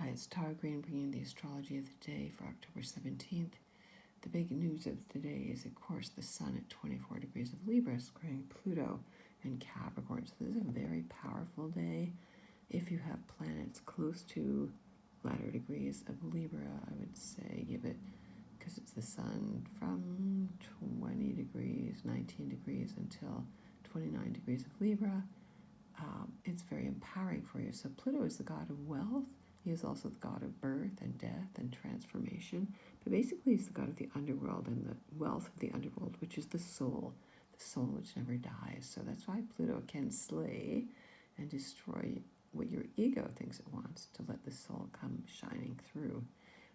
Hi, it's Tara Green bringing the astrology of the day for October 17th. The big news of the day is, of course, the sun at 24 degrees of Libra squaring Pluto and Capricorn. So this is a very powerful day. If you have planets close to latter degrees of Libra, I would say give it, because it's the sun from 20 degrees, 19 degrees until 29 degrees of Libra. It's very empowering for you. So Pluto is the god of wealth. He is also the god of birth and death and transformation. But basically he's the god of the underworld and the wealth of the underworld, which is the soul which never dies. So that's why Pluto can slay and destroy what your ego thinks it wants, to let the soul come shining through.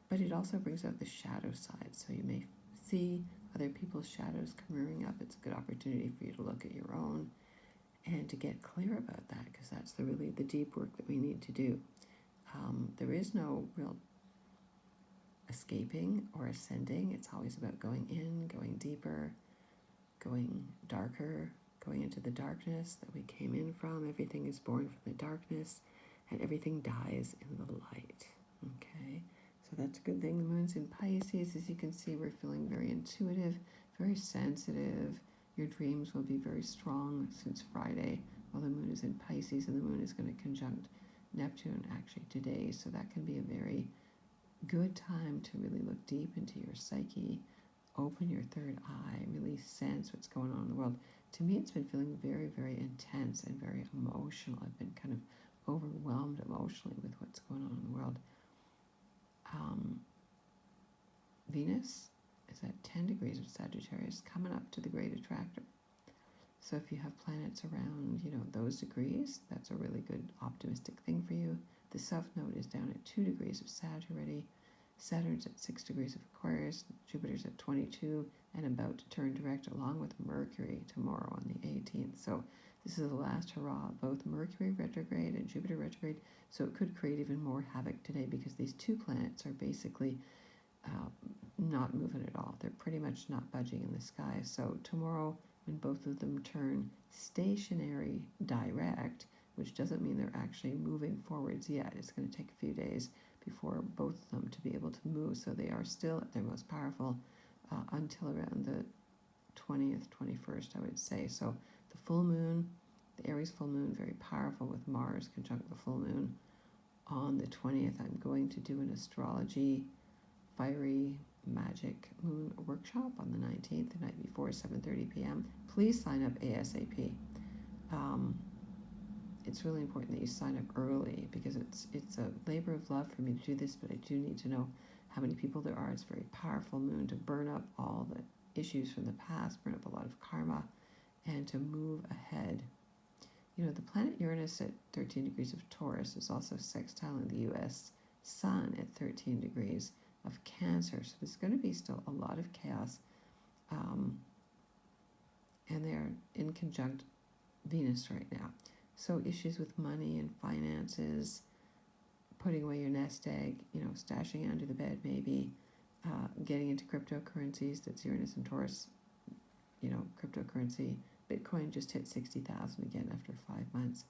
But it also brings out the shadow side. So you may see other people's shadows come rearing up. It's a good opportunity for you to look at your own and to get clear about that, because that's really the deep work that we need to do. There is no real escaping or ascending. It's always about going in, going deeper, going darker, going into the darkness that we came in from. Everything is born from the darkness, and everything dies in the light. Okay, so that's a good thing. The moon's in Pisces. As you can see, we're feeling very intuitive, very sensitive. Your dreams will be very strong since Friday, while the moon is in Pisces, and the moon is going to conjunct Neptune actually today. So that can be a very good time to really look deep into your psyche, open your third eye, really sense what's going on in the world. To me, it's been feeling very, very intense and very emotional. I've been kind of overwhelmed emotionally with what's going on in the world. Venus is at 10 degrees of Sagittarius, coming up to the great attractor. So if you have planets around, those degrees, that's a really good optimistic thing for you. The South Node is down at 2 degrees of Sag already. Saturn's at 6 degrees of Aquarius. Jupiter's at 22 and about to turn direct, along with Mercury tomorrow on the 18th. So this is the last hurrah, both Mercury retrograde and Jupiter retrograde. So it could create even more havoc today, because these two planets are basically not moving at all. They're pretty much not budging in the sky. So tomorrow, when both of them turn stationary direct, which doesn't mean they're actually moving forwards yet. It's going to take a few days before both of them to be able to move. So they are still at their most powerful until around the 20th, 21st, I would say. So the full moon, the Aries full moon, very powerful with Mars conjunct the full moon. On the 20th, I'm going to do an astrology fiery magic moon workshop on the 19th, the night before, 7:30 p.m. Please sign up ASAP. It's really important that you sign up early, because it's a labor of love for me to do this, but I do need to know how many people there are. It's a very powerful moon to burn up all the issues from the past, burn up a lot of karma, and to move ahead. The planet Uranus at 13 degrees of Taurus is also sextiling the U.S. Sun at 13 degrees of Cancer. So there's going to be still a lot of chaos. And they're in conjunct Venus right now. So issues with money and finances, putting away your nest egg, stashing it under the bed maybe, getting into cryptocurrencies. That's Uranus and Taurus. Cryptocurrency. Bitcoin just hit 60,000 again after 5 months.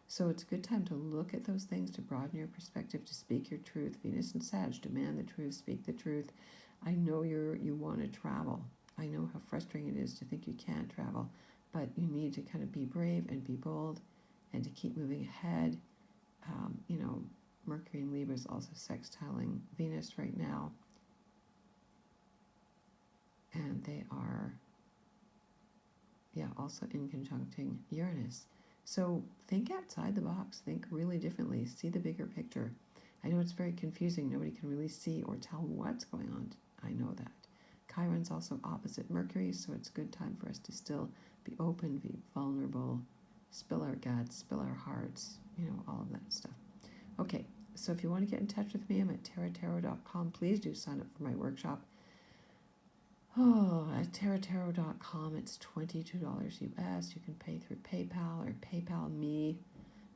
So it's a good time to look at those things, to broaden your perspective, to speak your truth. Venus and Sag, demand the truth, speak the truth. I know you want to travel. I know how frustrating it is to think you can't travel, but you need to kind of be brave and be bold and to keep moving ahead. Mercury and Libra is also sextiling Venus right now. And they are, also in conjuncting Uranus. So think outside the box, think really differently, see the bigger picture. I know it's very confusing. Nobody can really see or tell what's going on. I know that. Chiron's also opposite Mercury, so it's a good time for us to still be open, be vulnerable, spill our guts, spill our hearts, all of that stuff. Okay, so if you want to get in touch with me, I'm at taratarot.com. Please do sign up for my workshop. At taratarot.com, it's $22 US. You can pay through PayPal or PayPal me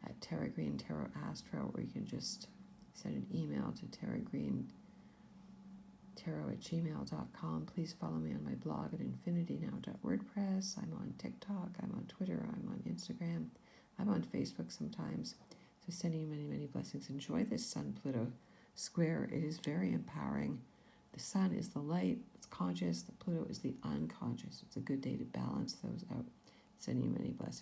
at taragreenetarot, or you can just send an email to taragreenetarot@gmail.com. Please follow me on my blog at infinitynow.wordpress. I'm on TikTok, I'm on Twitter, I'm on Instagram, I'm on Facebook sometimes. So sending you many, many blessings. Enjoy this Sun-Pluto square, it is very empowering. The sun is the light, it's conscious. The Pluto is the unconscious. It's a good day to balance those out. Sending you many blessings.